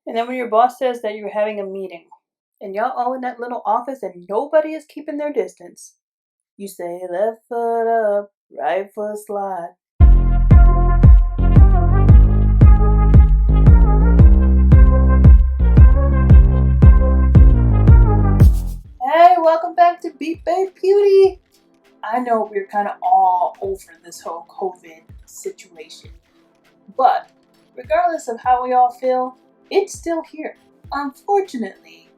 And then when your boss says that you're having a meeting, and y'all all in that little office and nobody is keeping their distance, you say left foot up, right foot slide. Hey, welcome back to Beat Babe Beauty. I know we're kind of all over this whole COVID situation, but regardless of how we all feel, it's still here. Unfortunately,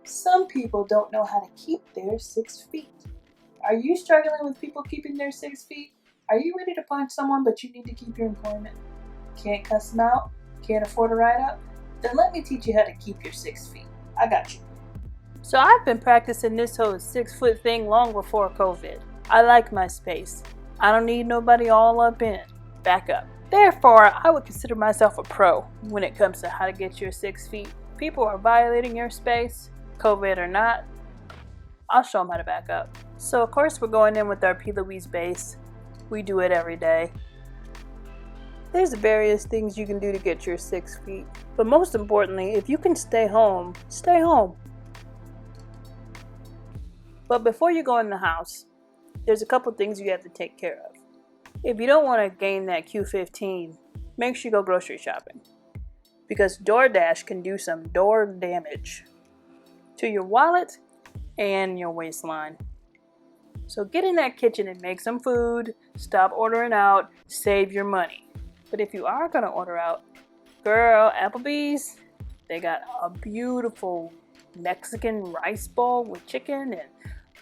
some people don't know how to keep their 6 feet. Are you struggling with people keeping their 6 feet? Are you ready to punch someone but you need to keep your employment? Can't cuss them out? Can't afford a ride up? Then let me teach you how to keep your 6 feet. I got you. So I've been practicing this whole 6 foot thing long before COVID. I like my space. I don't need nobody all up in it. Back up. Therefore, I would consider myself a pro when it comes to how to get your 6 feet. People are violating your space, COVID or not. I'll show them how to back up. So of course we're going in with our P. Louise base. We do it every day. There's various things you can do to get your 6 feet. But most importantly, if you can stay home, stay home. But before you go in the house, there's a couple things you have to take care of. If you don't want to gain that Q15, make sure you go grocery shopping. Because DoorDash can do some door damage to your wallet and your waistline. So get in that kitchen and make some food, stop ordering out, save your money. But if you are going to order out, girl, Applebee's, they got a beautiful Mexican rice bowl with chicken and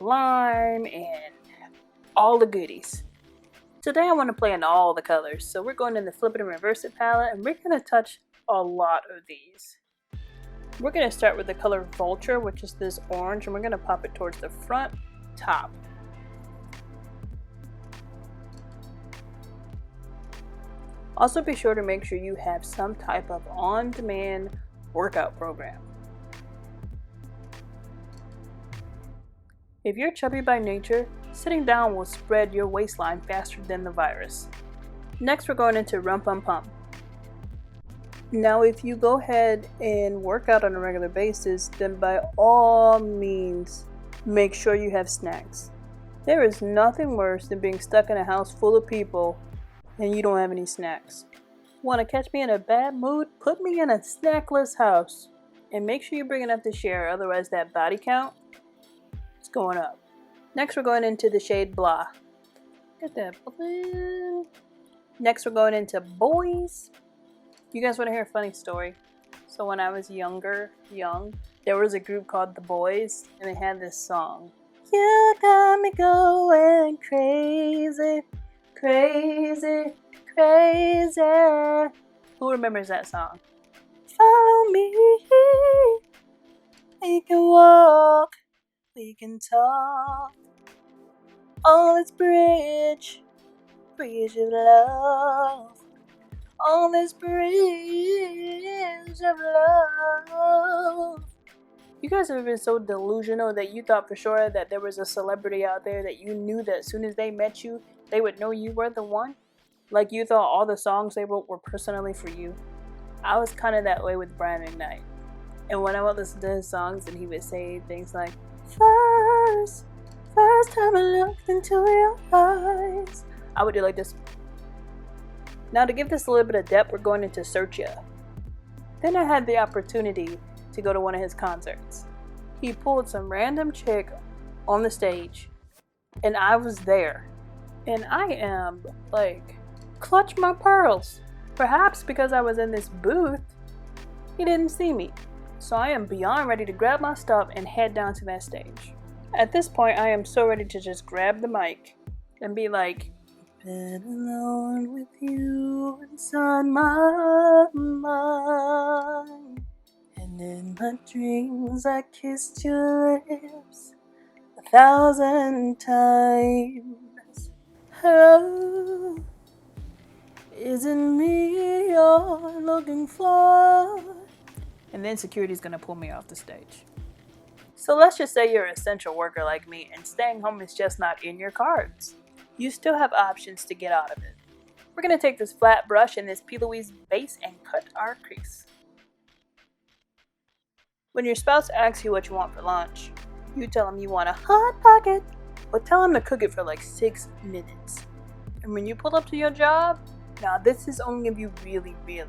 lime and all the goodies. Today I want to play in all the colors, so we're going in the Flip It and Reverse It palette, and we're going to touch a lot of these. We're going to start with the color Vulture, which is this orange, and we're going to pop it towards the front top. Also be sure to make sure you have some type of on-demand workout program. If you're chubby by nature, sitting down will spread your waistline faster than the virus. Next, we're going into Rum Pum Pum. Now, if you go ahead and work out on a regular basis, then by all means, make sure you have snacks. There is nothing worse than being stuck in a house full of people and you don't have any snacks. Want to catch me in a bad mood? Put me in a snackless house. And make sure you bring enough to share, otherwise that body count is going up. Next, we're going into the shade Blah. Get that blue. Next, we're going into Boys. You guys want to hear a funny story? So when I was young, there was a group called The Boys, and they had this song. You got me going crazy, crazy, crazy. Who remembers that song? Follow me. We can walk, we can talk. On this bridge of love. On this bridge of love. You guys have been so delusional that you thought for sure that there was a celebrity out there that you knew that as soon as they met you, they would know you were the one? Like you thought all the songs they wrote were personally for you? I was kind of that way with Brian McKnight. And when I would listen to his songs and he would say things like, First time I looked into your eyes, I would do like this. Now to give this a little bit of depth, we're going into Search Ya. Then I had the opportunity to go to one of his concerts. He pulled some random chick on the stage, and I was there. And I am like, clutch my pearls. Perhaps because I was in this booth, he didn't see me. So I am beyond ready to grab my stuff and head down to that stage. At this point, I am so ready to just grab the mic and be like, been alone with you inside my mind. And in my dreams I kissed your lips 1,000 times. Hello, is it me you're looking for? And then security's gonna pull me off the stage. So let's just say you're an essential worker like me and staying home is just not in your cards. You still have options to get out of it. We're going to take this flat brush and this P. Louise base and cut our crease. When your spouse asks you what you want for lunch, you tell them you want a Hot Pocket, but tell them to cook it for like 6 minutes. And when you pull up to your job, now this is only if you really, really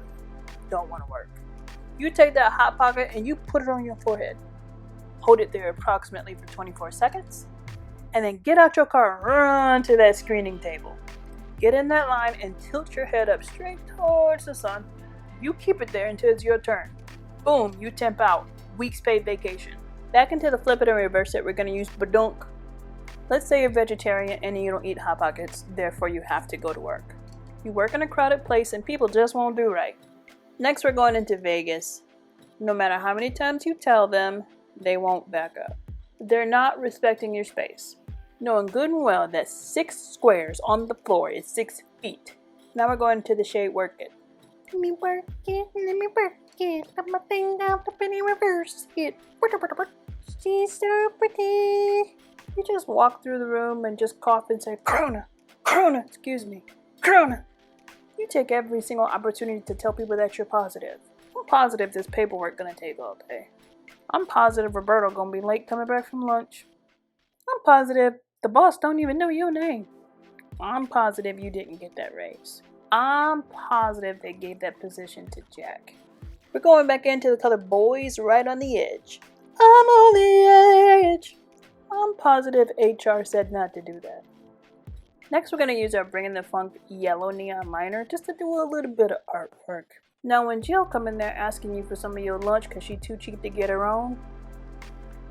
don't want to work. You take that Hot Pocket and you put it on your forehead. Hold it there approximately for 24 seconds. And then get out your car and run to that screening table. Get in that line and tilt your head up straight towards the sun. You keep it there until it's your turn. Boom, you temp out. Week's paid vacation. Back into the flip it and reverse it, we're going to use badunk. Let's say you're vegetarian and you don't eat Hot Pockets, therefore you have to go to work. You work in a crowded place and people just won't do right. Next, we're going into Vegas. No matter how many times you tell them, they won't back up. They're not respecting your space, knowing good and well that 6 squares on the floor is 6 feet. Now we're going to the shade work it. Let me work it, put my thing down, flip it and reverse it. She's so pretty. You just walk through the room and just cough and say, Corona, Corona, excuse me, Corona. You take every single opportunity to tell people that you're positive. I'm positive this paperwork gonna take all day. I'm positive Roberto gonna be late coming back from lunch. I'm positive the boss don't even know your name. I'm positive you didn't get that raise. I'm positive they gave that position to Jack. We're going back into the color Boys Right on the Edge. I'm on the edge. I'm positive HR said not to do that. Next, we're going to use our Bring in the Funk yellow neon liner just to do a little bit of artwork. Now, when Jill come in there asking you for some of your lunch because she's too cheap to get her own,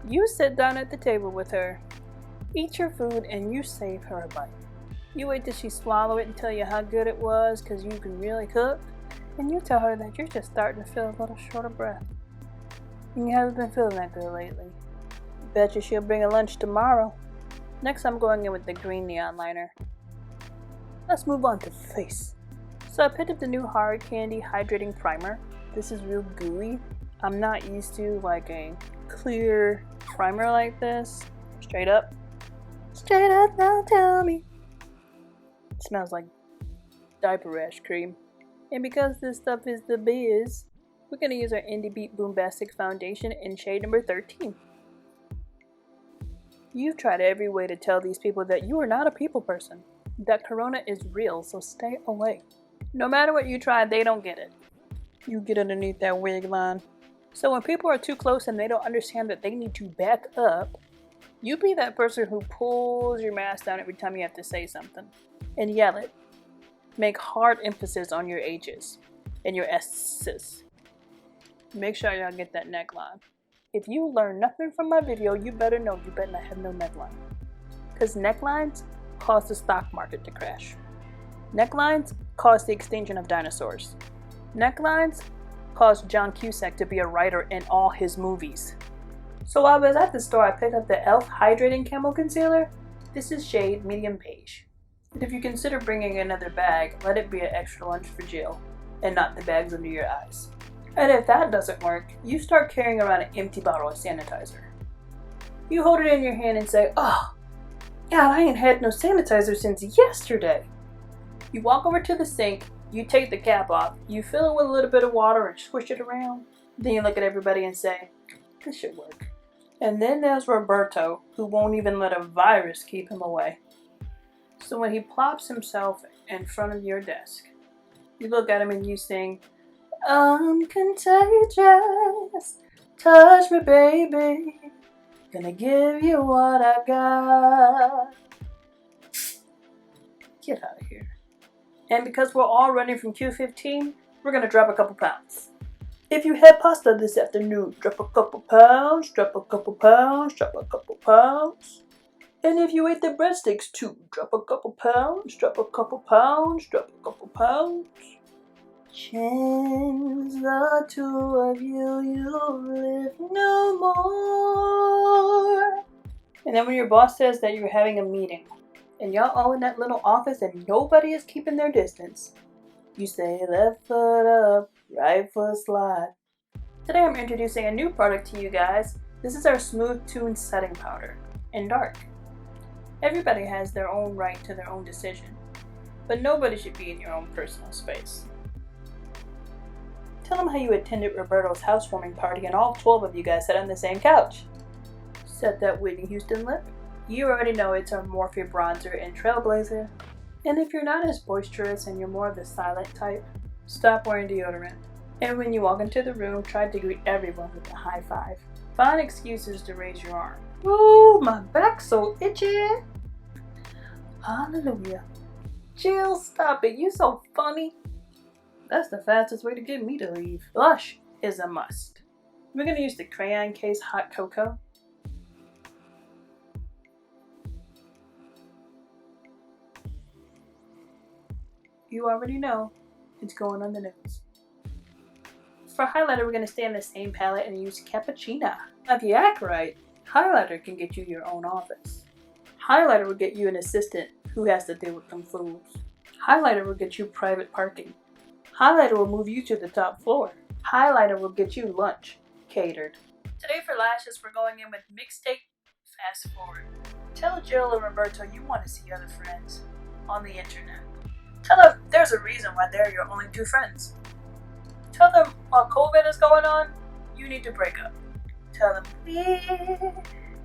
you sit down at the table with her, eat your food, and you save her a bite. You wait till she swallow it and tell you how good it was because you can really cook, and you tell her that you're just starting to feel a little short of breath. And you haven't been feeling that good lately. Bet you she'll bring a lunch tomorrow. Next, I'm going in with the green neon liner. Let's move on to face. So I picked up the new Hard Candy Hydrating Primer. This is real gooey. I'm not used to like a clear primer like this. Straight up. Straight up, now tell me. It smells like diaper rash cream. And because this stuff is the biz, we're going to use our Indie Beat Boombastic Foundation in shade number 13. You've tried every way to tell these people that you are not a people person, that Corona is real, so stay away. No matter what you try, they don't get it. You get underneath that wig line. So when people are too close and they don't understand that they need to back up, you be that person who pulls your mask down every time you have to say something. And yell it. Make hard emphasis on your H's and your S's. Make sure y'all get that neckline. If you learn nothing from my video, you better know you better not have no neckline. Because necklines cause the stock market to crash. Necklines cause the extinction of dinosaurs. Necklines caused John Cusack to be a writer in all his movies. So while I was at the store, I picked up the e.l.f. Hydrating Camo Concealer. This is shade medium beige. And if you consider bringing another bag, let it be an extra lunch for Jill, and not the bags under your eyes. And if that doesn't work, you start carrying around an empty bottle of sanitizer. You hold it in your hand and say, oh, God, I ain't had no sanitizer since yesterday. You walk over to the sink, you take the cap off, you fill it with a little bit of water and swish it around. Then you look at everybody and say, this should work. And then there's Roberto, who won't even let a virus keep him away. So when he plops himself in front of your desk, you look at him and you sing, I'm contagious, touch me baby, gonna give you what I got. Get out of here. And because we're all running from Q15, we're gonna drop a couple pounds. If you had pasta this afternoon, drop a couple pounds, drop a couple pounds, drop a couple pounds. And if you ate the breadsticks too, drop a couple pounds, drop a couple pounds, drop a couple pounds. Change the two of you, you'll live no more. And then when your boss says that you're having a meeting, and y'all all in that little office and nobody is keeping their distance, you say left foot up, right foot slide. Today I'm introducing a new product to you guys. This is our Smooth Tune Setting Powder in dark. Everybody has their own right to their own decision, but nobody should be in your own personal space. Tell them how you attended Roberto's housewarming party and all 12 of you guys sat on the same couch. Set that Whitney Houston lip. You already know it's our Morphe bronzer and trailblazer. And if you're not as boisterous and you're more of the silent type, stop wearing deodorant. And when you walk into the room, try to greet everyone with a high five. Find excuses to raise your arm. Ooh, my back's so itchy. Hallelujah. Jill, stop it. You so funny. That's the fastest way to get me to leave. Blush is a must. We're going to use the Crayon Case Hot Cocoa. You already know it's going on the nose. For highlighter, we're going to stay on the same palette and use Cappuccino. If you act right, highlighter can get you your own office. Highlighter will get you an assistant who has to deal with some fools. Highlighter will get you private parking. Highlighter will move you to the top floor. Highlighter will get you lunch catered. Today for lashes, we're going in with Mixtape. Fast forward. Tell Jill and Roberto you want to see other friends on the internet. Tell them there's a reason why they're your only two friends. Tell them while COVID is going on, you need to break up. Tell them we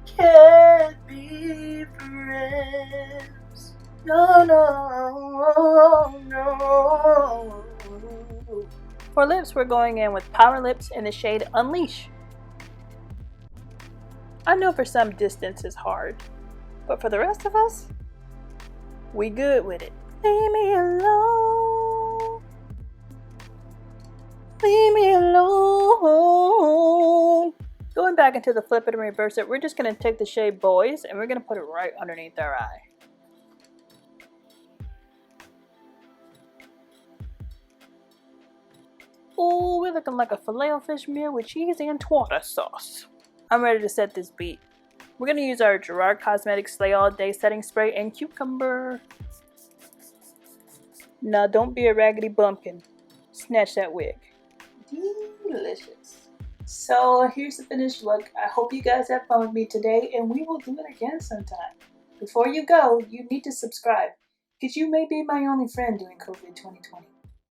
can't be friends. No, no, no. For lips, we're going in with Powerlips in the shade Unleashed. I know for some distance is hard, but for the rest of us, we good with it. Leave me alone. Leave me alone. Going back into the flip it and reverse it, we're just going to take the shade Boys and we're going to put it right underneath our eye. Oh, we're looking like a Filet-O-Fish meal with cheese and tartar sauce. I'm ready to set this beat. We're going to use our Gerard Cosmetics Slay All Day Setting Spray and Cucumber. Now don't be a raggedy bumpkin. Snatch that wig. Delicious. So here's the finished look. I hope you guys have fun with me today and we will do it again sometime. Before you go, you need to subscribe because you may be my only friend during COVID 2020.